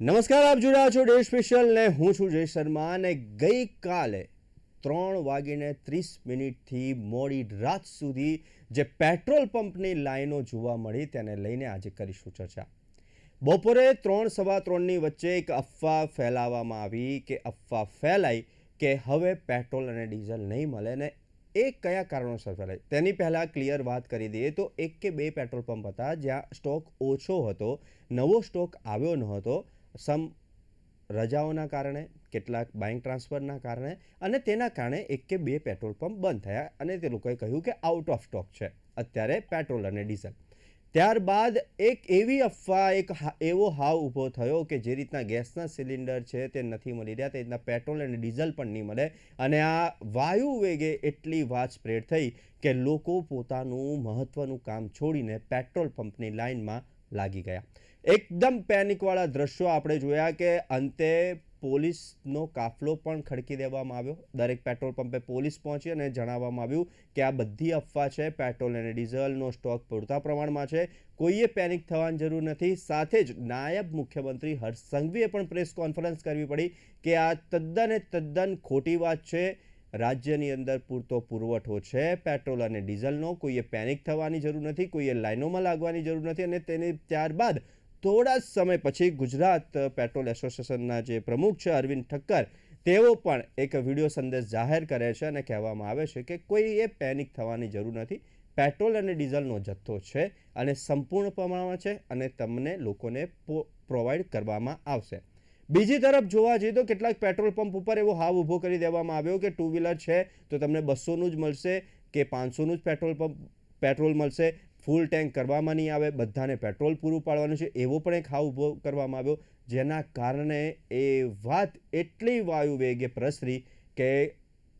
નમસ્કાર, આપ જોઈ રહ્યા છો ડે સ્પેશિયલ ને હું છું જય શર્મા. અને ગઈકાલે 3:30 મોડી રાત સુધી જે પેટ્રોલ પંપની લાઈનો જોવા મળી તેને લઈને આજે કરીશું ચર્ચા. બપોરે 3:15ની વચ્ચે એક અફવા ફેલાવવામાં આવી કે અફવા ફેલાઈ કે હવે પેટ્રોલ અને ડીઝલ નહીં મળે ને એ કયા કારણોસર ફેલાય તેની પહેલાં ક્લિયર વાત કરી દઈએ તો 1 કે 2 પેટ્રોલ પંપ હતા જ્યાં સ્ટોક ઓછો હતો, નવો સ્ટોક આવ્યો ન હતો. રજાઓના કારણે, કેટલાક બેંક ટ્રાન્સફરના કારણે અને તેના કારણે 1 કે 2 પેટ્રોલ પંપ બંધ થયા અને તે લોકોએ કહ્યું કે આઉટ ઓફ સ્ટોક છે અત્યારે પેટ્રોલ અને ડીઝલ. ત્યારબાદ એક એવી અફવા, એક એવો હાવ ઊભો થયો કે જે રીતના ગેસના સિલિન્ડર છે તે નથી મળી રહ્યા, તે રીતના પેટ્રોલ અને ડીઝલ પણ નહીં મળે. અને આ વાયુ વેગે એટલી વાત સ્પ્રેડ થઈ કે લોકો પોતાનું મહત્ત્વનું કામ છોડીને પેટ્રોલ પંપની લાઇનમાં લાગી ગયા. એકદમ પેનિકવાળા દ્રશ્યો આપણે જોયા કે અંતે પોલીસનો કાફલો પણ ખડકી દેવામાં આવ્યો. દરેક પેટ્રોલ પંપે પોલીસ પહોંચી અને જણાવવામાં આવ્યું કે આ બધી અફવા છે, પેટ્રોલ અને ડીઝલનો સ્ટોક પૂરતા પ્રમાણમાં છે, કોઈએ પેનિક થવાની જરૂર નથી. સાથે જ નાયબ મુખ્યમંત્રી હર્ષ સંઘવીએ પણ પ્રેસ કોન્ફરન્સ કરવી પડી કે આ તદ્દન ખોટી વાત છે. રાજ્યની અંદર પૂરતો પુરવઠો છે પેટ્રોલ અને ડીઝલનો, કોઈએ પેનિક થવાની જરૂર નથી, કોઈએ લાઇનોમાં લાગવાની જરૂર નથી. અને તેને ત્યારબાદ થોડા સમય પછી ગુજરાત પેટ્રોલ એસોસિએશનના જે પ્રમુખ છે અરવિંદ ઠક્કર, તેઓ પણ એક વિડીયો સંદેશ જાહેર કરે છે અને કહેવામાં આવે છે કે કોઈએ પેનિક થવાની જરૂર નથી, પેટ્રોલ અને ડીઝલનો જથ્થો છે અને સંપૂર્ણ પ્રમાણમાં છે અને તમને લોકોને પ્રોવાઈડ કરવામાં આવશે. બીજી તરફ જોવા જઈએ તો કેટલાક પેટ્રોલ પંપ ઉપર એવો હાવ ઊભો કરી દેવામાં આવ્યો કે 2 વ્હીલર છે તો તમને 200નું જ મળશે કે 500નું જ પેટ્રોલ મળશે, ફૂલ ટેન્ક કરવામાં નહીં આવે, બધાને પેટ્રોલ પૂરું પાડવાનું છે, એવો પણ એક હાવ ઊભો કરવામાં આવ્યો. જેના કારણે એ વાત એટલી વાયુ વેગે પ્રસરી કે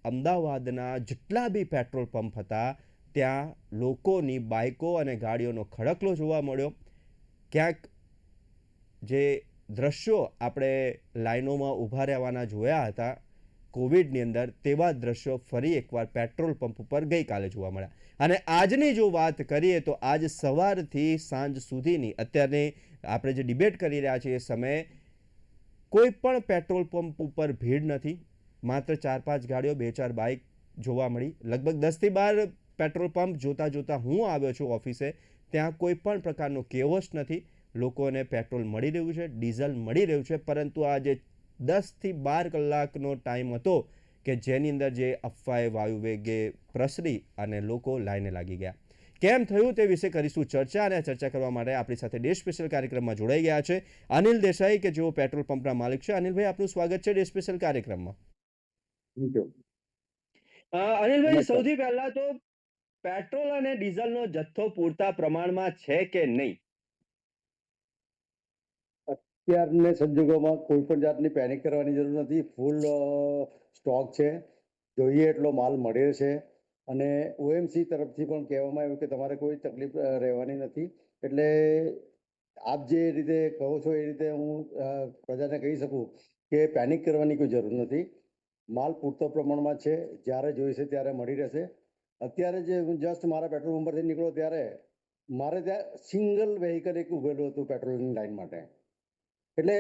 અમદાવાદના જેટલા બી પેટ્રોલ પંપ હતા ત્યાં લોકોની બાઇકો અને ગાડીઓનો ખડકલો જોવા મળ્યો. ક્યાંક જે દ્રશ્યો આપણે લાઈનોમાં ઊભા રહેવાના જોયા હતા કોવિડની અંદર, તેવા દ્રશ્યો ફરી એકવાર પેટ્રોલ પંપ ઉપર ગઈકાલે જોવા મળ્યા. અને આજની જો વાત કરીએ તો આજ સવારથી સાંજ સુધીની અત્યારની આપણે જે ડિબેટ કરી રહ્યા છીએ એ સમયે કોઈ પણ પેટ્રોલ પંપ ઉપર ભીડ નથી. માત્ર 4-5 ગાડીઓ, 2-4 બાઇક જોવા મળી. લગભગ 10થી 12 પેટ્રોલ પંપ જોતા હું આવ્યો છું ઓફિસે, ત્યાં કોઈ પણ પ્રકારનો કેઓસ નથી. લોકોને પેટ્રોલ મળી રહ્યું છે, ડીઝલ મળી રહ્યું છે. પરંતુ આ જે 10થી 12 કલાકનો ટાઈમ હતો કે જેની અંદર જે અફવાએ વાયુ વેગે પ્રસરી અને લોકો લાઈને લાગી ગયા. કેમ થયું તે વિશે કરીશું ચર્ચા. અને ચર્ચા કરવા માટે આપણી સાથે ડે સ્પેશિયલ કાર્યક્રમમાં જોડાઈ ગયા છે અનિલ દેસાઈ કે જેઓ પેટ્રોલ પંપના માલિક છે. અનિલભાઈ, આપનું સ્વાગત છે ડે સ્પેશિયલ કાર્યક્રમમાં. અનિલભાઈ, સૌથી પહેલા તો પેટ્રોલ અને ડીઝલનો જથ્થો પૂરતા પ્રમાણમાં છે કે નહીં? અત્યારના સંજોગોમાં કોઈ પણ જાતની પેનિક કરવાની જરૂર નથી. ફૂલ સ્ટોક છે, જોઈએ એટલો માલ મળે છે. અને ઓએમસી તરફથી પણ કહેવામાં આવ્યું કે તમારે કોઈ તકલીફ રહેવાની નથી. એટલે આપ જે રીતે કહો છો એ રીતે હું પ્રજાને કહી શકું કે પેનિક કરવાની કોઈ જરૂર નથી. માલ પૂરતો પ્રમાણમાં છે, જ્યારે જોઈશે ત્યારે મળી રહેશે. અત્યારે જે હું જસ્ટ મારા પેટ્રોલ પંપ પરથી નીકળ્યો ત્યારે મારે ત્યાં સિંગલ વેહિકલ એક ઉભેલું હતું પેટ્રોલની લાઈન માટે. એટલે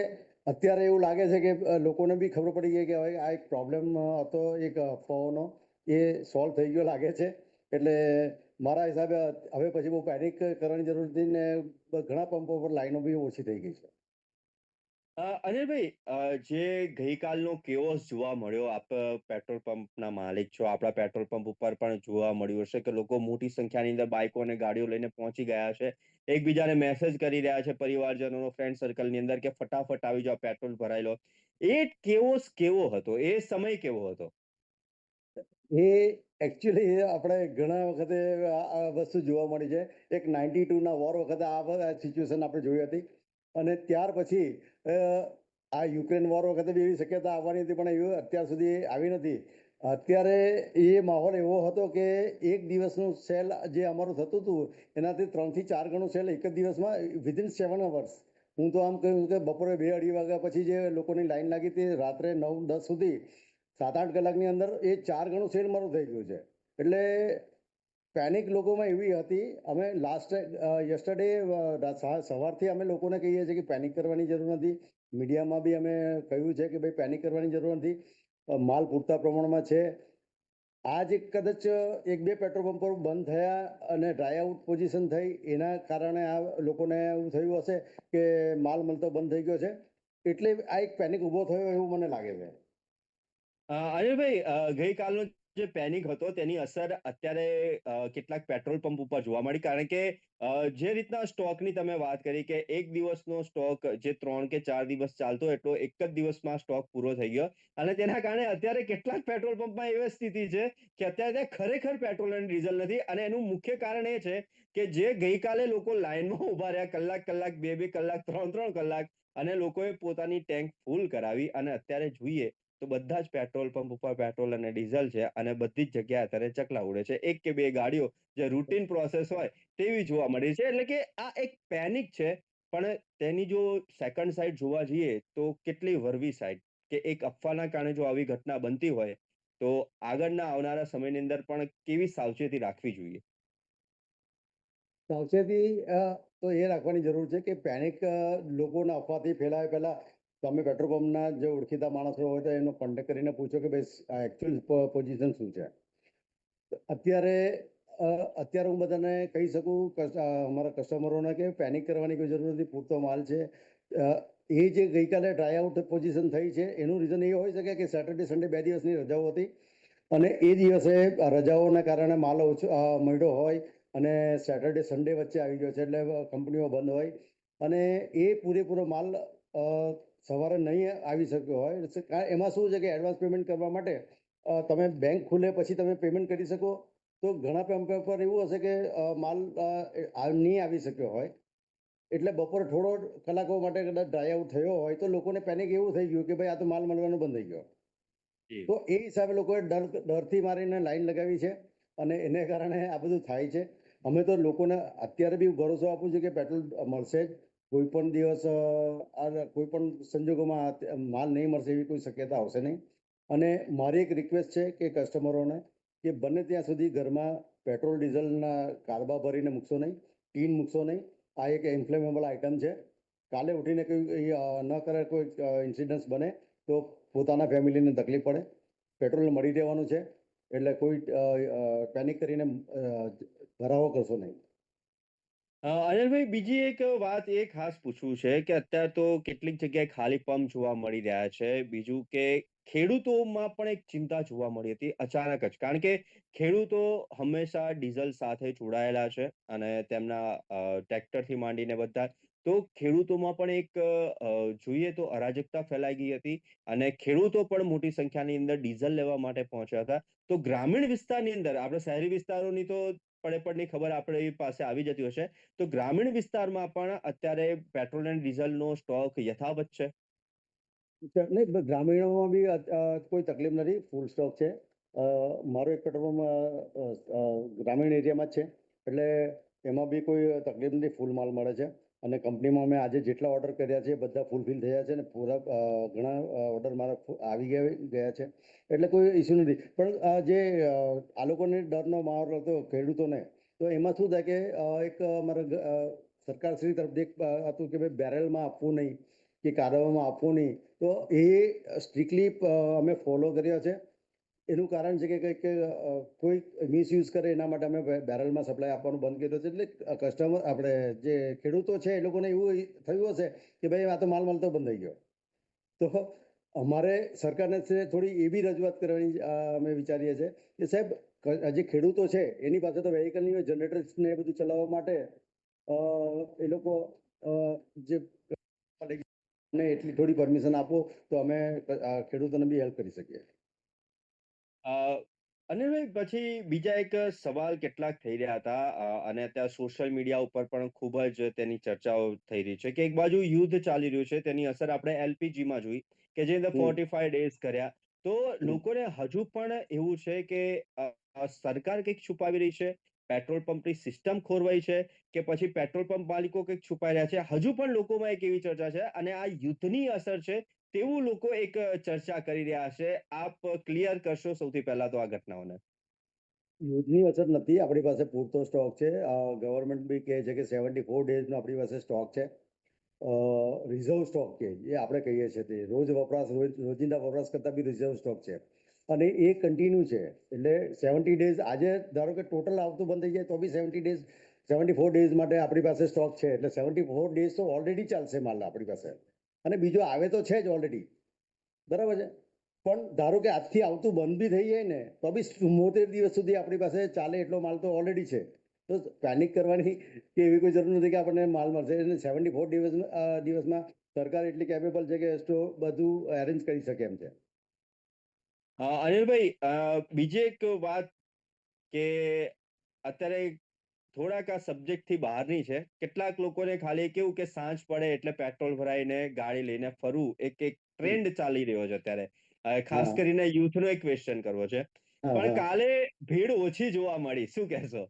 અત્યારે એવું લાગે છે કે લોકોને બી ખબર પડી ગઈ કે હવે આ એક પ્રોબ્લેમ હતો એક અફવાઓનો, એ સોલ્વ થઈ ગયો લાગે છે. એટલે મારા હિસાબે હવે પછી બહુ પેનિક કરવાની જરૂર નથી ને ઘણા પંપો પર લાઈનો બી ઓછી થઈ ગઈ છે. અનિલભાઈ, જે ગઈકાલનો કેઓસ જોવા મળ્યો, આપ પેટ્રોલ પંપના માલિક છો, આપણા પેટ્રોલ પંપ ઉપર પણ જોવા મળ્યું હશે કે લોકો મોટી સંખ્યાની અંદર બાઇકો અને ગાડીઓ લઈને પહોંચી ગયા છે, એકબીજાને મેસેજ કરી રહ્યા છે પરિવારજનોનો, ફ્રેન્ડ સર્કલની અંદર કે ફટાફટ આવી જાઓ, પેટ્રોલ ભરાઈ લો. એ કેઓસ કેવો હતો, એ સમય કેવો હતો? એ એકચ્યુઅલી આપણે ઘણા વખતે આ વસ્તુ જોવા મળી છે. એક 92ના વોર વખતે આ સિચ્યુએશન આપણે જોઈ હતી. અને ત્યાર પછી આ યુક્રેન વોર વખતે બી એવી શક્યતા આવવાની હતી, પણ એવી અત્યાર સુધી આવી નથી. અત્યારે એ માહોલ એવો હતો કે એક દિવસનું સેલ જે અમારું થતું હતું એનાથી 3 થી 4 ગણું સેલ એક જ દિવસમાં વિધિન 7 અવર્સ. હું તો આમ કહ્યું કે બપોરે 2-2:30 વાગ્યા પછી જે લોકોની લાઈન લાગી હતી રાત્રે 9-10 સુધી, 7-8 કલાકની અંદર એ 4 ગણું સેલ મારું થઈ ગયું છે. એટલે પેનિક લોકોમાં એવી હતી, અમે યસ્ટરડે સવારથી અમે લોકોને કહીએ છીએ કે પેનિક કરવાની જરૂર નથી. મીડિયામાં બી અમે કહ્યું છે કે ભાઈ પેનિક કરવાની જરૂર નથી, માલ પૂરતા પ્રમાણમાં છે. આજ કદાચ એક બે પેટ્રોલ પંપો બંધ થયા અને ડ્રાય આઉટ પોઝિશન થઈ, એના કારણે આ લોકોને એવું થયું હશે કે માલ મળતો બંધ થઈ ગયો છે, એટલે આ એક પેનિક ઊભો થયો એવું મને લાગે છે. અનિલભાઈ, ગઈકાલનો જે પેનિક હતો તેની અસર અત્યારે કેટલાક પેટ્રોલ પંપ ઉપર જોવા મળી, કારણ કે જે રીતના સ્ટોકની તમે વાત કરી કે એક દિવસનો સ્ટોક જે 3 કે 4 દિવસ ચાલતો એટલો એક જ દિવસમાં સ્ટોક પૂરો થઈ ગયો, અને તેના કારણે અત્યારે કેટલાક પેટ્રોલ પંપમાં એવી સ્થિતિ છે કે અત્યારે ત્યાં ખરેખર પેટ્રોલ અને ડીઝલ નથી, અને એનું મુખ્ય કારણ એ છે કે જે ગઈકાલે લોકો લાઈનમાં ઉભા રહ્યા કલાક કલાક, બે બે કલાક, ત્રણ ત્રણ કલાક, અને લોકોએ પોતાની ટેન્ક ફૂલ કરાવી, અને અત્યારે જોઈએ તો બધા જ પેટ્રોલ પંપ ઉપર પેટ્રોલ અને ડીઝલ છે, અને બધી જ જગ્યાએ અત્યારે ચકલા ઉડે છે. એક કે બે ગાડીઓ જે રૂટીન પ્રોસેસ હોય તેવી જોવા મળી છે. એટલે કે આ એક પેનિક છે, પણ તેની જો સેકન્ડ સાઈડ જોવા જઈએ તો કેટલી વરવી સાઈડ, કે એક અફવાના કારણે જો આવી ઘટના બનતી હોય તો આગળના આવનારા સમયની અંદર પણ કેવી સાવચેતી રાખવી જોઈએ. સાવચેતી તો એ રાખવાની જરૂર છે કે પેનિક લોકોના અફવાથી ફેલાય પહેલા તમે પેટ્રોલ પંપના જે ઓળખીતા માણસો હોય તો એનો કોન્ટેક્ટ કરીને પૂછો કે ભાઈ એકચ્યુઅલ પોઝિશન શું છે. અત્યારે અત્યારે હું બધાને કહી શકું અમારા કસ્ટમરોને કે પેનિક કરવાની કોઈ જરૂર નથી, પૂરતો માલ છે. એ જે ગઈકાલે ડ્રાય આઉટ પોઝિશન થઈ છે એનું રીઝન એ હોઈ શકે કે સેટરડે સન્ડે 2 દિવસની રજાઓ હતી, અને એ દિવસે રજાઓના કારણે માલ ઓછો મળ્યો હોય, અને સેટરડે સન્ડે વચ્ચે આવી ગયો છે એટલે કંપનીઓ બંધ હોય, અને એ પૂરેપૂરો માલ સવારે નહીં આવી શક્યો હોય. એમાં શું છે કે એડવાન્સ પેમેન્ટ કરવા માટે તમે બેંક ખુલે પછી તમે પેમેન્ટ કરી શકો, તો ઘણા પંપ પર એવું હશે કે માલ નહીં આવી શક્યો હોય, એટલે બપોરે થોડો કલાકો માટે કદાચ ડ્રાય આઉટ થયો હોય તો લોકોને પેનિક એવું થઈ ગયું કે ભાઈ આ તો માલ મળવાનું બંધ થઈ ગયો. જી. તો એ હિસાબે લોકોએ ડરથી મારીને લાઈન લગાવી છે, અને એને કારણે આ બધું થાય છે. અમે તો લોકોને અત્યારે બી ભરોસો આપું છું કે પેટ્રોલ મળશે જ. કોઈ પણ દિવસ કોઈ પણ સંજોગોમાં માલ નહીં મળશે એવી કોઈ શક્યતા આવશે નહીં. અને મારી એક રિક્વેસ્ટ છે કે કસ્ટમરોને કે બને ત્યાં સુધી ઘરમાં પેટ્રોલ ડીઝલના કારબા ભરીને મૂકશો નહીં, ટીન મૂકશો નહીં. આ એક ઇન્ફ્લેમેબલ આઇટમ છે. કાલે ઉઠીને કોઈ ન કરે કોઈ ઇન્સિડન્સ બને તો પોતાના ફેમિલીને તકલીફ પડે. પેટ્રોલ મળી રહેવાનું છે એટલે કોઈ પેનિક કરીને ભરાવો કરશો નહીં. અનિલભાઈ, બીજી એક વાત એ ખાસ પૂછવું છે કે અત્યારે તો કેટલીક જગ્યાએ ખાલી પંપ જોવા મળી રહ્યા છે. બીજું કે ખેડૂતોમાં પણ એક ચિંતા જોવા મળી હતી અચાનક જ, કારણ કે ખેડૂતો હંમેશા ડીઝલ સાથે જોડાયેલા છે, અને તેમના ટ્રેક્ટરથી માંડીને બધા, તો ખેડૂતોમાં પણ એક જોઈએ તો અરાજકતા ફેલાઈ ગઈ હતી, અને ખેડૂતો પણ મોટી સંખ્યાની અંદર ડીઝલ લેવા માટે પહોંચ્યા હતા. તો ગ્રામીણ વિસ્તારની અંદર, આપણે શહેરી વિસ્તારોની તો પડે ખબર આપણી પાસે આવી જતી હશે, તો ગ્રામીણ વિસ્તારમાં પણ અત્યારે પેટ્રોલ અને ડીઝલનો સ્ટોક યથાવત છે. નહીં, ગ્રામીણોમાં બી કોઈ તકલીફ નથી, ફૂલ સ્ટોક છે. મારો એક પેટ્રોલ પંપ ગ્રામીણ એરિયામાં જ છે, એટલે એમાં બી કોઈ તકલીફ નથી, ફૂલ માલ મળે છે. અને કંપનીમાં અમે આજે જેટલા ઓર્ડર કર્યા છે બધા ફૂલફિલ થયા છે, અને પૂરા ઘણા ઓર્ડર મારા આવી ગયા છે, એટલે કોઈ ઇસ્યુ નથી. પણ જે આ લોકોને ડરનો માહોલ હતો ખેડૂતોને, તો એમાં શું થાય કે એક અમારા સરકારશ્રી તરફથી એક હતું કે ભાઈ બેરલમાં આપવું નહીં કે કાદવમાં આપવું નહીં, તો એ સ્ટ્રિક્ટલી અમે ફોલો કર્યો છે. એનું કારણ છે કે કંઈક કોઈ મિસયુઝ કરે એના માટે અમે બેરલમાં સપ્લાય આપવાનું બંધ કર્યો છે. એટલે કસ્ટમર આપણે જે ખેડૂતો છે એ લોકોને એવું થયું હશે કે ભાઈ આ તો માલ મળતો બંધ થઈ ગયો. તો અમારે સરકારને થોડી એવી રજૂઆત કરવાની અમે વિચારીએ છીએ કે સાહેબ, જે ખેડૂતો છે એની પાસે તો વેહિકલ નહીં હોય, જનરેટર્સને એ બધું ચલાવવા માટે એ લોકો જે એટલી થોડી પરમિશન આપો તો અમે ખેડૂતોને બી હેલ્પ કરી શકીએ. અને ભાઈ પછી બીજા એક સવાલ કેટલાક થઈ રહ્યા હતા, અને અત્યારે સોશિયલ મીડિયા ઉપર પણ ખૂબ જ તેની ચર્ચાઓ થઈ રહી છે કે એક બાજુ યુદ્ધ ચાલી રહ્યું છે, તેની અસર આપણે એલપીજીમાં જોઈ કે જે હમ 45 ડેઝ કર્યા, તો હમ. લોકોને હજુ પણ એવું છે કે સરકાર કંઈક છુપાવી રહી છે, પેટ્રોલ પંપની સિસ્ટમ ખોરવાઈ છે, કે પછી પેટ્રોલ પંપ માલિકો કંઈક છુપાઈ રહ્યા છે. હજુ પણ લોકોમાં એક એવી ચર્ચા છે, અને આ યુદ્ધની અસર છે તેવું લોકો એક ચર્ચા કરી રહ્યા છે. આપ ક્લિયર કરશો સૌથી પહેલા તો આ ઘટનાઓને. યુઝની અસર નથી, આપણી પાસે પૂરતો સ્ટોક છે. ગવર્મેન્ટ બી કહે છે કે 74 ડેઝનો આપણી પાસે સ્ટોક છે. રિઝર્વ સ્ટોક કે એ આપણે કહીએ છીએ તે રોજિંદા વપરાશ કરતાં બી રિઝર્વ સ્ટોક છે અને એ કન્ટિન્યુ છે. એટલે 70 ડેઝ આજે ધારો કે ટોટલ આવતું બંધ થઈ જાય તો બી 74 ડેઝ માટે આપણી પાસે સ્ટોક છે. એટલે 74 ડેઝ તો ઓલરેડી ચાલશે માલ આપણી પાસે, અને બીજો આવે તો છે જ ઓલરેડી, બરાબર છે. પણ ધારો કે આજથી આવતું બંધ બી થઈ જાય ને તો બી 74 દિવસ સુધી આપણી પાસે ચાલે એટલો માલ તો ઓલરેડી છે. તો પેનિક કરવાની કે એવી કોઈ જરૂર નથી કે આપણને માલ મળશે. એટલે 74 દિવસમાં સરકાર એટલી કેપેબલ છે કે સ્ટોર બધું અરેન્જ કરી શકે એમ છે. અનિલભાઈ, બીજી એક વાત કે અત્યારે થોડાક આ સબ્જેક્ટ થી બહારની છે. કેટલાક લોકોને ખાલી કેવું કે સાંજ પડે એટલે પેટ્રોલ ભરાઈને ગાડી લઈને ફરવું એક એક ટ્રેન્ડ ચાલી રહ્યો છે અત્યારે. ખાસ હા કરીને યુથનો એક ક્વેશ્ચન કરવો છે. હા પણ હા. કાલે ભીડ ઓછી જોવા મળી, શું કહેશો?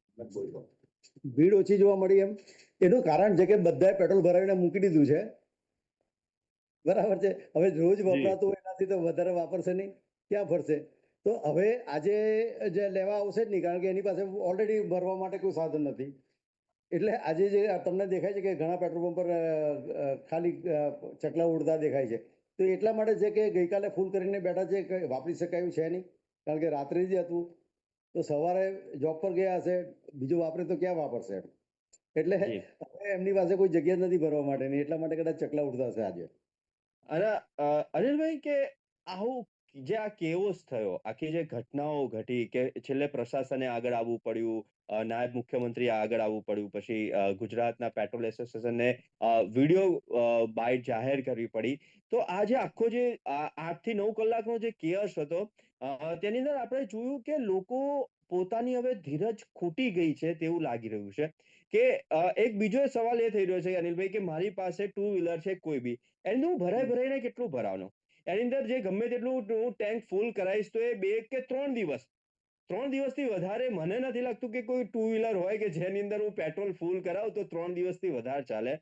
ભીડ ઓછી જોવા મળી એમ એનું કારણ છે કે બધાએ પેટ્રોલ ભરાવીને મૂકી દીધું છે, બરાબર છે. હવે રોજ જી વપરાતું હોય એનાથી તો વધારે વાપરશે નહીં, ક્યાં ફરશે. તો હવે આજે જે લેવા આવશે જ નહીં, કારણ કે એની પાસે ઓલરેડી ભરવા માટે કોઈ સાધન નથી. એટલે આજે જે તમને દેખાય છે કે ઘણા પેટ્રોલ પંપ પર ખાલી ચકલા ઉડતા દેખાય છે, તો એટલા માટે છે કે ગઈકાલે ફૂલ કરીને બેઠા છે, કંઈ વાપરી શકાયું છે નહીં, કારણ કે રાત્રે જ હતું. તો સવારે જોબ પર ગયા હશે, બીજું વાપરે તો ક્યાં વાપરશે એમ. એટલે જી. હવે એમની પાસે કોઈ જગ્યા જ નથી ભરવા માટેની, એટલા માટે કદાચ ચકલા ઉડતા હશે આજે. અને અનિલભાઈ, કે આવું જે આ કેવોસ થયો, આખી જે ઘટનાઓ ઘટી કે છેલ્લે પ્રશાસને આગળ આવવું પડ્યું, નાયબ મુખ્યમંત્રી આગળ આવવું પડ્યું, પછી ગુજરાતના પેટ્રોલ એસોસિએશનને વિડીયો બાઇટ જાહેર કરવી પડી. તો આ જે આખો જે 8 થી 9 કલાકનો જે કેયસ હતો, તેની અંદર આપણે જોયું કે લોકો પોતાની હવે ધીરજ ખૂટી ગઈ છે તેવું લાગી રહ્યું છે. કે એક બીજો સવાલ એ થઈ રહ્યો છે અનિલભાઈ, કે મારી પાસે ટુ વ્હીલર છે કોઈ બી, એનું હું ભરાઈને કેટલું ભરાવનો? એની અંદર જે ગમે તેટલું હું ટેન્ક ફૂલ કરાવીશ તો એ 2 કે 3 દિવસ, 3 દિવસથી વધારે મને નથી લાગતું કે કોઈ ટુ વ્હીલર હોય કે જેની અંદર હું પેટ્રોલ ફૂલ કરાવું તો 3 દિવસથી વધારે ચાલે.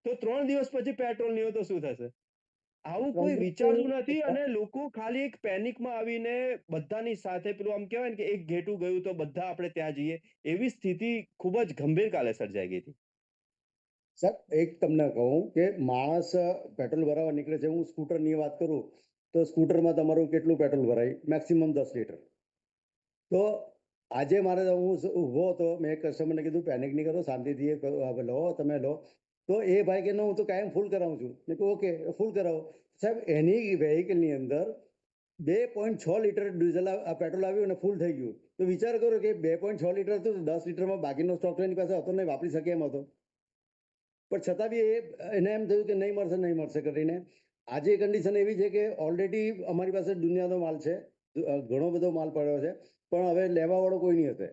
તો 3 દિવસ પછી પેટ્રોલ નહીં હોય તો શું થશે? આવું ત્રણ કોઈ દિવસ વિચારતું નથી અને લોકો ખાલી એક પેનિકમાં આવીને બધાની સાથે પેલું આમ કહેવાય ને કે એક ઘેટું ગયું તો બધા આપણે ત્યાં જઈએ, એવી સ્થિતિ ખૂબ જ ગંભીર કાલે સર્જાઈ ગઈ હતી. સર, એક તમને કહું કે માણસ પેટ્રોલ ભરાવા નીકળે છે. હું સ્કૂટરની વાત કરું તો સ્કૂટરમાં તમારું કેટલું પેટ્રોલ ભરાય? Maximum 10 litre. તો આજે મારે હું ઊભો હતો, મેં એક કસ્ટમરને કીધું પેનિક નહીં કરો, શાંતિથી લો, તમે લો. તો એ ભાઈ કે હું તો કાયમ ફૂલ કરાવું છું. મેં કહ્યું ઓકે, ફૂલ કરાવો. સાહેબ, એની વેહિકલની અંદર 2.6 લીટર ડીઝલ પેટ્રોલ આવ્યું અને ફૂલ થઈ ગયું. તો વિચાર કરો કે 2.6 લીટર તો 10 લીટરમાં બાકીનો સ્ટોક એની પાસે હતો નહીં, વાપરી શકે એમ હતો. પણ છતાં બી એને એમ થયું કે નહીં મળશે કરીને. આજે કન્ડિશન એવી છે કે ઓલરેડી અમારી પાસે દુનિયાનો માલ છે, ઘણો બધો માલ પડ્યો છે, પણ હવે લેવા વાળો કોઈ નહીં હશે.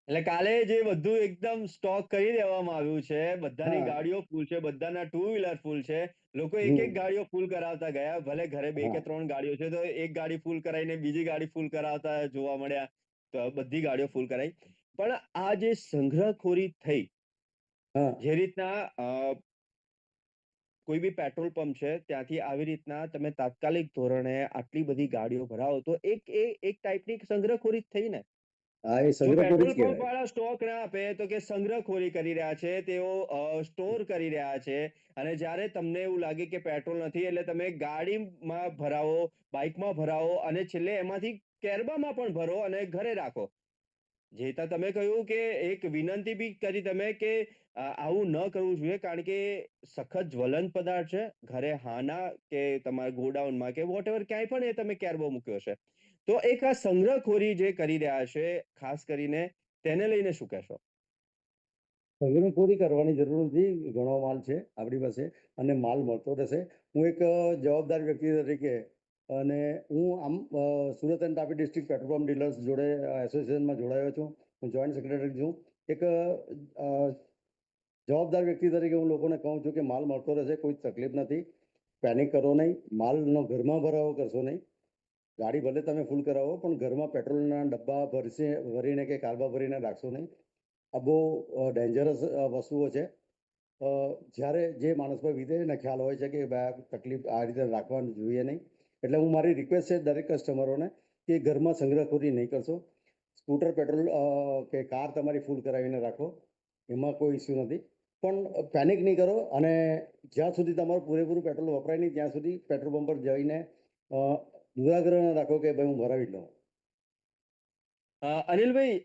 એટલે કાલે જે બધું એકદમ સ્ટોક કરી દેવામાં આવ્યું છે, બધાની હા. ગાડીઓ ફૂલ છે, બધાના ટુ વ્હીલર ફૂલ છે. લોકો એક હમ. એક ગાડીઓ ફૂલ કરાવતા ગયા, ભલે ઘરે બે હા કે ત્રણ ગાડીઓ છે તો એક ગાડી ફૂલ કરાવીને બીજી ગાડી ફૂલ કરાવતા જોવા મળ્યા. તો બધી ગાડીઓ ફૂલ કરાવી. પણ આ જે સંગ્રહખોરી થઈ, હા. જે રીતના કોઈ બી પેટ્રોલ પંપ છે ત્યાંથી આવી રીતના તમે તાત્કાલિક ધોરણે આટલી બધી ગાડીઓ ભરાવો તો એક ટાઈપની સંગ્રહખોરી જ થઈ ને. હા, એ જો સંગ્રહખોરી પેટ્રોલ જ પંપ કહેવાય. વાળા સ્ટોક ના આપે તો કે સંગ્રહખોરી કરી રહ્યા છે, તેઓ સ્ટોર કરી રહ્યા છે. અને જ્યારે તમને એવું લાગે કે પેટ્રોલ નથી એટલે તમે ગાડીમાં ભરાવો, બાઇકમાં ભરાવો અને છેલ્લે એમાંથી કેરબામાં પણ ભરો અને ઘરે રાખો. જેતા તમે કહ્યું કે એક વિનંતી બી કરી તમે કે આવું ન કરવું જોઈએ, કારણ કે સખત જ્વલંત પદાર્થ છે. ઘરે હાના કે તમારા ગોડાઉનમાં કે વોટ એવર ક્યાંય પણ એ તમે કેરબો મૂક્યો છે. તો એક આ સંગ્રહખોરી જે કરી રહ્યા છે, ખાસ કરીને તેને લઈને શું કહેશો? સંગ્રહખોરી કરવાની જરૂર નથી, ઘણો માલ છે આપણી પાસે અને માલ મળતો રહેશે. હું એક જવાબદાર વ્યક્તિ તરીકે અને હું આમ Surat and Tapi district petrol pump dealers જોડે એસોસિએશનમાં જોડાયો છું. હું જોઈન્ટ સેક્રેટરી છું. એક જવાબદાર વ્યક્તિ તરીકે હું લોકોને કહું છું કે માલ મળતો રહેશે, કોઈ તકલીફ નથી. પેનિક કરો નહીં, માલનો ઘરમાં ભરાવો કરશો નહીં. ગાડી ભલે તમે ફૂલ કરાવો પણ ઘરમાં પેટ્રોલના ડબ્બા ભરીને કે કારબા ભરીને રાખશો નહીં. આ બહુ ડેન્જરસ વસ્તુઓ છે. જ્યારે જે માણસ પર વીતે એને ખ્યાલ હોય છે કે ભાઈ તકલીફ આ રીતે રાખવાનું જોઈએ નહીં. એટલે હું મારી રિક્વેસ્ટ છે દરેક કસ્ટમરોને કે ઘરમાં સંગ્રહખોરી નહીં કરશો. સ્કૂટર પેટ્રોલ કે કાર તમારી ફૂલ કરાવીને રાખો, એમાં કોઈ ઇસ્યુ નથી. પણ પેનિક નહીં કરો, અને જ્યાં સુધી તમારું પૂરેપૂરું પેટ્રોલ વપરાય નહીં ત્યાં સુધી પેટ્રોલ પંપ પર જઈને દુરાગ્રહ ન રાખો કે ભાઈ હું ભરાવી જ લઉં. અનિલભાઈ,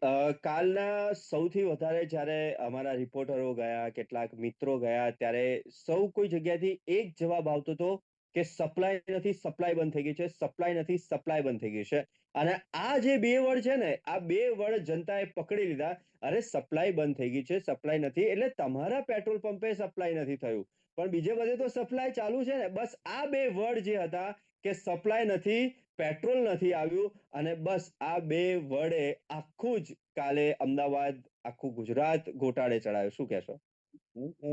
કાલના સૌથી વધારે જ્યારે અમારા રિપોર્ટરો ગયા, કેટલાક મિત્રો ગયા, ત્યારે સૌ કોઈ જગ્યાથી એક જવાબ આવતો હતો કે સપ્લાય નથી, સપ્લાય બંધ થઈ ગઈ છે, સપ્લાય નથી, સપ્લાય બંધ થઈ ગઈ છે. અને આ જે બે વર્ડ છે ને, આ બે વર્ડ જનતાએ પકડી લીધા. અરે સપ્લાય બંધ થઈ ગઈ છે, સપ્લાય નથી, એટલે તમારા પેટ્રોલ પંપે સપ્લાય નથી થયું, પણ બીજે બધે તો સપ્લાય ચાલુ છે ને. બસ આ બે વર્ડ જે હતા કે સપ્લાય નથી, પેટ્રોલ નથી આવ્યું, અને બસ આ બે વર્ડે આખું જ કાલે અમદાવાદ, આખું ગુજરાત ગોટાળે ચડાયું. શું કહેશો?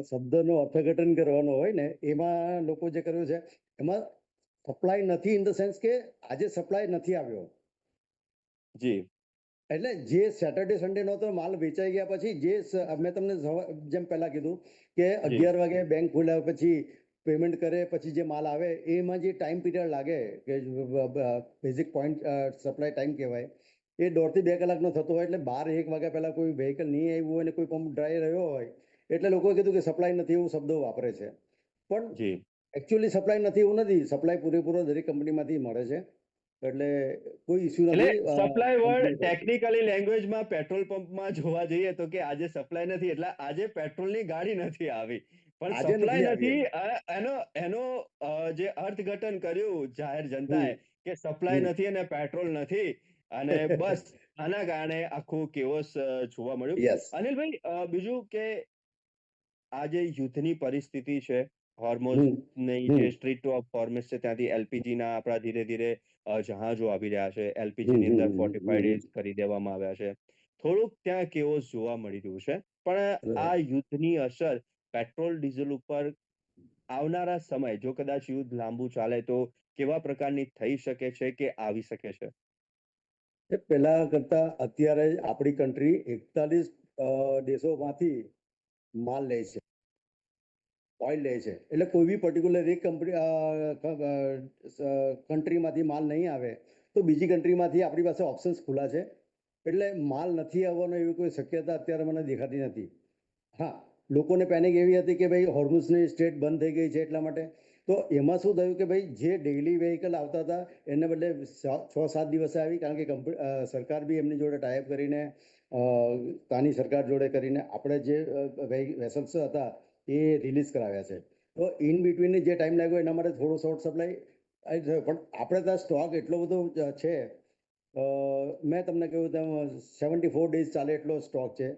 શબ્દનો અર્થઘટન કરવાનો હોય ને, એમાં લોકો જે કર્યું છે એમાં સપ્લાય નથી ઇન ધ સેન્સ કે આજે સપ્લાય નથી આવ્યો. જી. એટલે જે સેટરડે સન્ડે નો તો માલ વેચાઈ ગયા પછી મેં તમને જેમ પહેલા કીધું કે 11 વાગે બેંક ખોલ્યા પછી પેમેન્ટ કરે પછી જે માલ આવે એમાં જે ટાઈમ પીરિયડ લાગે કે બેઝિક પોઈન્ટ સપ્લાય ટાઈમ કહેવાય, એ 1.5 થી 2 કલાકનો થતો હોય. એટલે 12-1 વાગ્યા પહેલા કોઈ વ્હીકલ નહીં આવ્યું હોય ને કોઈ પંપ ડ્રાય રહ્યો હોય એટલે લોકોએ કીધું કે સપ્લાય નથી એવું શબ્દો વાપરે છે. પણ જી. એકચ્યુઅલી સપ્લાય નથી એવું નથી, સપ્લાય પૂરેપૂરો દરેક કંપનીમાંથી મળે છે. એટલે કોઈ ઇસ્યુ એટલે નથી. સપ્લાય વર્ડ ટેકનિકલી લેંગ્વેજમાં પેટ્રોલ પંપમાં જોવા જઈએ તો કે આજે સપ્લાય નથી એટલે આજે પેટ્રોલની ગાડી નથી આવી, પણ આજે નથી સપ્લાય આવી નથી. એમ. એનો એનો જે અર્થઘટન કર્યું જાહેર જનતાએ કે સપ્લાય હમ. નથી અને પેટ્રોલ નથી, અને બસ આના કારણે આખું કેઓસ જોવા મળ્યું. યસ. અનિલભાઈ, બીજું કે આ જે યુદ્ધની પરિસ્થિતિ છે, હમ. હોર્મોઝની હમ. જે સ્ટ્રીટ ઓફ હોર્મુઝ છે ત્યાંથી એલપીજી ના આપણા ધીરે ધીરે જહાજો આવી રહ્યા છે. એલપીજી હમ. ની અંદર હમ. 45 ડેઝ કરી દેવામાં આવ્યા છે. થોડુંક ત્યાં કેઓસ જોવા મળી રહ્યું છે, પણ આ યુદ્ધની અસર પેટ્રોલ ડીઝલ ઉપર આવનારા સમય, જો કદાચ યુદ્ધ લાંબુ ચાલે તો કેવા પ્રકારની થઈ શકે છે કે આવી શકે છે? એ પહેલા કરતા અત્યારે આપણી કન્ટ્રી 41 દેશોમાંથી માલ લે છે, ઓઇલ લે છે. એટલે કોઈ બી પર્ટિક્યુલર એક કન્ટ્રીમાંથી માલ નહીં આવે તો બીજી કન્ટ્રીમાંથી આપણી પાસે ઓપ્શન્સ ખુલ્લા છે. એટલે માલ નથી આવવાનો એવી કોઈ શક્યતા અત્યારે મને દેખાતી નથી. હા, લોકોને પેનિક એવી હતી કે ભાઈ હોર્મુઝની સ્ટ્રેટ બંધ થઈ ગઈ છે એટલા માટે. તો એમાં શું થયું કે ભાઈ જે ડેઇલી વેહિકલ આવતા હતા એને બદલે 6-7 દિવસે આવી, કારણ કે સરકાર બી એમની જોડે ટાઈપ કરીને ત્યાંની સરકાર જોડે કરીને આપણે જે વેસલ્સ હતા એ રિલીઝ કરાવ્યા છે. તો ઇન બિટવીન જે ટાઈમ લાગ્યો એના માટે થોડો શોર્ટ સપ્લાય થયો, પણ આપણે ત્યાં સ્ટોક એટલો બધો છે. મેં તમને કહ્યું તેમ 74 ડેઝ ચાલે એટલો સ્ટોક છે.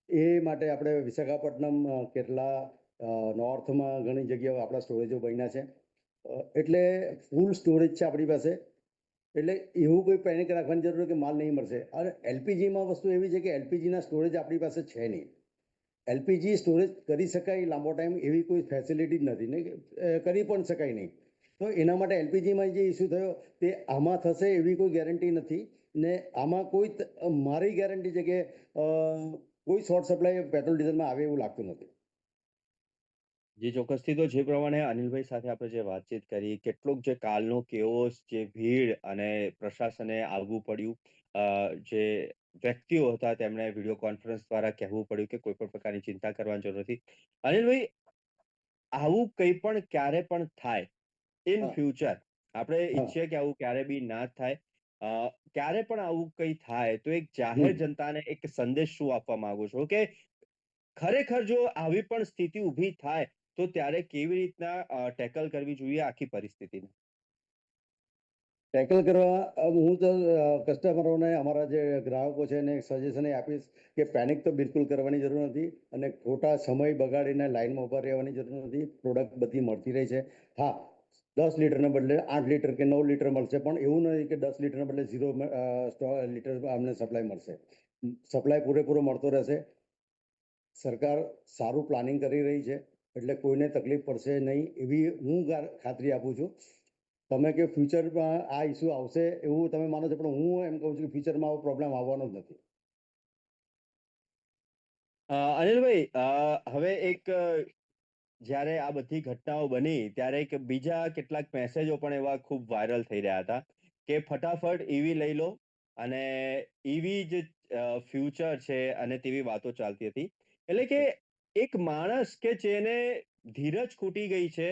એ માટે આપણે વિશાખાપટ્ટનમ, કેરલા, નોર્થમાં ઘણી જગ્યાઓ આપણા સ્ટોરેજો બન્યા છે. એટલે ફૂલ સ્ટોરેજ છે આપણી પાસે. એટલે એવું કોઈ પેનિક રાખવાની જરૂર કે માલ નહીં મળશે. અને એલપીજીમાં વસ્તુ એવી છે કે એલપીજીના સ્ટોરેજ આપણી પાસે છે નહીં. એલપીજી સ્ટોરેજ કરી શકાય લાંબો ટાઈમ એવી કોઈ ફેસિલિટી જ નથી ને, કરી પણ શકાય નહીં. તો એના માટે એલપીજીમાં જે ઇસ્યુ થયો તે આમાં થશે એવી કોઈ ગેરંટી નથી. ને આમાં કોઈ મારી ગેરંટી છે કે કોઈ શોર્ટ સપ્લાય પેટ્રોલ ડીઝલમાં આવે એવું લાગતું નથી. જે ચોક્કસથી, તો જે પ્રમાણે અનિલભાઈ સાથે આપણે જે વાતચીત કરી, કેટલોક જે કાલનો કેઓસ, જે ભીડ અને પ્રશાસને આવવું પડ્યું, જે વ્યક્તિઓ હતા તેમણે વિડીયો કોન્ફરન્સ દ્વારા કહેવું પડ્યું કે કોઈ પણ પ્રકારની ચિંતા કરવાની જરૂર નથી. અનિલભાઈ, આવું કંઈ પણ ક્યારે પણ થાય ઇન હા. ફ્યુચર, આપણે હા. ઈચ્છીએ કે આવું ક્યારે બી ના થાય. ક્યારે પણ આવું કંઈ થાય તો એક જાહેર હમ. જનતાને એક સંદેશ શું આપવા માંગુ છો કે ખરેખર જો આવી પણ સ્થિતિ ઊભી થાય તો ત્યારે કેવી રીતના ટેકલ કરવી જોઈએ આખી પરિસ્થિતિને? ટેકલ કરવા હું તો કસ્ટમરોને, અમારા જે ગ્રાહકો છે એને સજેશન આપીશ કે પેનિક તો બિલકુલ કરવાની જરૂર નથી, અને ખોટા સમય બગાડીને લાઈનમાં ઊભા રહેવાની જરૂર નથી. પ્રોડક્ટ બધી મળતી રહી છે. હા, 10 લીટરને બદલે 8 લીટર કે 9 લીટર મળશે, પણ એવું નથી કે 10 લીટરને બદલે 0 લીટર અમને સપ્લાય મળશે. સપ્લાય પૂરેપૂરો મળતો રહેશે. સરકાર સારું પ્લાનિંગ કરી રહી છે, એટલે કોઈને તકલીફ પડશે નહીં એવી હું ખાતરી આપું છું. તમે કે ફ્યુચરમાં આ ઇસ્યુ આવશે એવું તમે માનો છો, પણ હું એમ કહું છું કે ફ્યુચરમાં આવો પ્રોબ્લેમ આવવાનો જ નથી. અનિલભાઈ, હવે એક જ્યારે આ બધી ઘટનાઓ બની ત્યારે એક બીજા કેટલાક મેસેજો પણ એવા ખૂબ વાયરલ થઈ રહ્યા હતા કે ફટાફટ ઈવી લઈ લો અને ઈવી જ ફ્યુચર છે અને તેવી વાતો ચાલતી હતી. એટલે કે એક માણસ કે જેને ધીરજ ખૂટી ગઈ છે,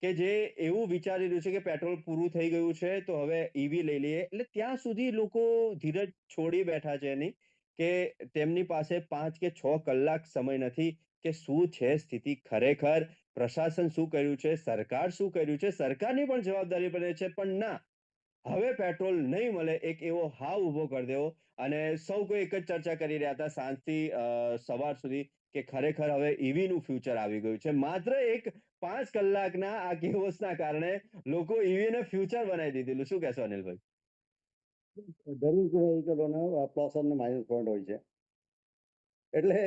કે જે એવું વિચારી રહ્યું છે કે પેટ્રોલ પૂરું થઈ ગયું છે તો હવે ઈવી લઈ લઈએ, એટલે ત્યાં સુધી લોકો ધીરજ છોડી બેઠા છે એની, કે તેમની પાસે 5 કે 6 કલાક સમય નથી કે શું છે સ્થિતિ ખરેખર, પ્રશાસન શું કર્યું છે, સરકાર શું કર્યું છે, સરકારની પણ જવાબદારી બને છે, પણ ના, હવે પેટ્રોલ નહીં મળે એક એવો હાવ ઊભો કરી દેવો. અને સૌ કોઈ એક જ ચર્ચા કરી રહ્યા હતા સાંજથી સવાર સુધી, કે ખરેખર હવે ઈવીનું ફ્યુચર આવી ગયું છે. માત્ર એક 5 કલાકના આ કેઓસના કારણે લોકો ઈવીને ફ્યુચર બનાવી દીધેલું. શું કહેશો અનિલભાઈ? દરેક વ્હીકલોના પ્લસ અને માઇનસ પોઈન્ટ હોય છે. એટલે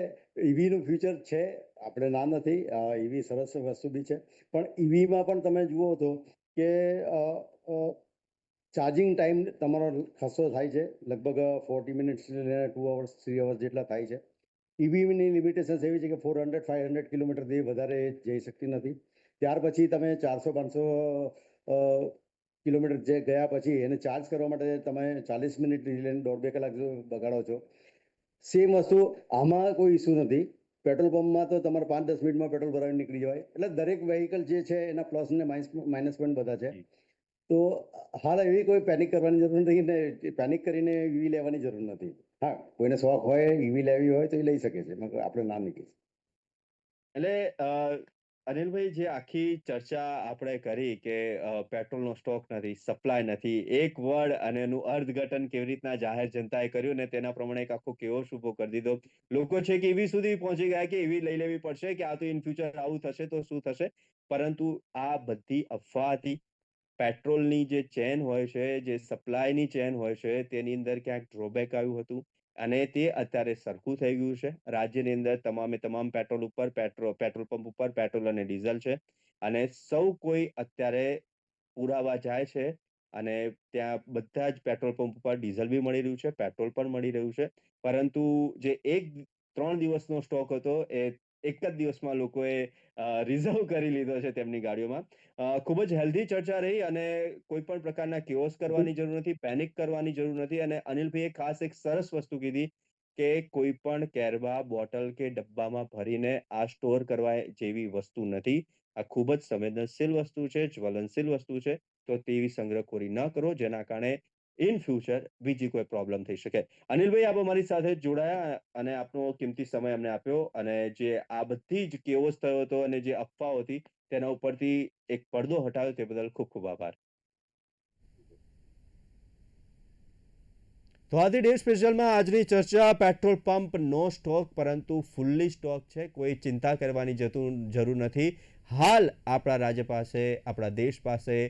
ઈવીનું ફ્યુચર છે, આપણે ના નથી, ઈવી સરસ વસ્તુ બી છે, પણ ઈવીમાં પણ તમે જુઓ તો કે ચાર્જિંગ ટાઈમ તમારો ખાસો થાય છે, લગભગ 40 મિનિટ્સ 2 અવર્સ 3 અવર્સ જેટલા થાય છે. ઈવીની લિમિટેશન્સ એવી છે કે 400-500 કિલોમીટરથી વધારે જઈ શકતી નથી. ત્યાર પછી તમે 400-500 કિલોમીટર જે ગયા પછી એને ચાર્જ કરવા માટે તમે 40 મિનિટ લઈને 1.5-2 કલાક બગાડો છો. સેમ વસ્તુ આમાં કોઈ ઇસ્યુ નથી. પેટ્રોલ પંપમાં તો તમારે 5-10 મિનિટમાં પેટ્રોલ ભરાવીને નીકળી જવાય. એટલે દરેક વ્હીકલ જે છે એના પ્લસ ને માઇનસ પોઈન્ટ બધા છે. તો હાલ એવી કોઈ પેનિક કરવાની જરૂર નથી ને પેનિક કરીને ઈવી લેવાની જરૂર નથી. હા, કોઈને શોખ હોય ઈવી લેવી હોય તો એ લઈ શકે છે, મગર આપણે ના નહીં કહીએ. એટલે અનિલભાઈ, જે આખી ચર્ચા આપણે કરી કે પેટ્રોલનો સ્ટોક નથી, સપ્લાય નથી, એક વર્ડ અને એનું અર્થઘટન કેવી રીતના જાહેર જનતાએ કર્યું ને તેના પ્રમાણે એક આખો કેઓસ ઊભો કરી દીધો. લોકો છે કે એવી સુધી પહોંચી ગયા કે એવી લઈ લેવી પડશે, કે આ તો ઇન ફ્યુચર આવું થશે તો શું થશે. પરંતુ આ બધી અફવા હતી. પેટ્રોલની જે ચેન હોય છે, જે સપ્લાયની ચેન હોય છે, તેની અંદર ક્યાંક ડ્રોબેક આવ્યું હતું અને તે અત્યારે સરખું થઈ ગયું છે. રાજ્યની અંદર તમામે તમામ પેટ્રોલ પંપ ઉપર પેટ્રોલ અને ડીઝલ છે અને સૌ કોઈ અત્યારે પુરાવા જાય છે અને ત્યાં બધા જ પેટ્રોલ પંપ ઉપર ડીઝલ બી મળી રહ્યું છે, પેટ્રોલ પણ મળી રહ્યું છે. પરંતુ જે 3 દિવસનો સ્ટોક હતો એ એક જ દિવસમાં લોકોએ રિઝર્વ કરી લીધો છે તેમની ગાડીઓમાં. ખૂબ જ હેલ્ધી ચર્ચા રહી અને કોઈ પણ પ્રકારના કેઓસ કરવાની જરૂર નથી, પેનિક કરવાની જરૂર નથી. અને અનિલભાઈએ ખાસ એક સરસ વસ્તુ કીધી કે કોઈ પણ કેરબા બોટલ કે ડબ્બામાં ભરીને આ સ્ટોર કરવા જેવી વસ્તુ નથી. આ ખૂબ જ સંવેદનશીલ વસ્તુ છે, જ્વલનશીલ વસ્તુ છે. તો તેવી સંગ્રહખોરી ન કરો, જેના કારણે ઇન ફ્યુચર બીજી કોઈ પ્રોબ્લેમ થઈ શકે. અનિલભાઈ, આપ અમારી સાથે જોડાયા અને આપનો કિંમતી સમય અમને આપ્યો અને જે આ બધી જ કેઓસ થયો હતો અને જે અફવાઓ હતી તેના ઉપરથી એક પડદો હટાવ્યો તે બદલ ખૂબ ખૂબ આભાર. તો આથી ડે સ્પેશિયલમાં આજની ચર્ચા પેટ્રોલ પંપ નો સ્ટોક પરંતુ ફૂલ્લી સ્ટોક છે, કોઈ ચિંતા કરવાની જરૂર નથી. હાલ આપણા રાજ્ય પાસે, આપણા દેશ પાસે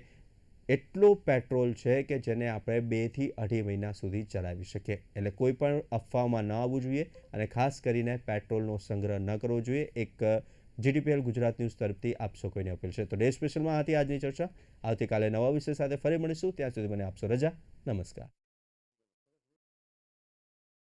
એટલો પેટ્રોલ છે કે જેને આપણે 2 થી 2.5 મહિના સુધી ચલાવી શકીએ. એટલે કોઈ પણ અફવામાં ન આવવું જોઈએ અને ખાસ કરીને પેટ્રોલનો સંગ્રહ ન કરવો જોઈએ. એક જીટીપીએલ ગુજરાત ન્યૂઝ તરફથી આપ સૌ કોઈને અપીલ છે. તો ડે સ્પેશિયલમાં હતી આજની ચર્ચા. આવતીકાલે નવા વિષય સાથે ફરી મળીશું. ત્યાં સુધી મને આપશો રજા. નમસ્કાર.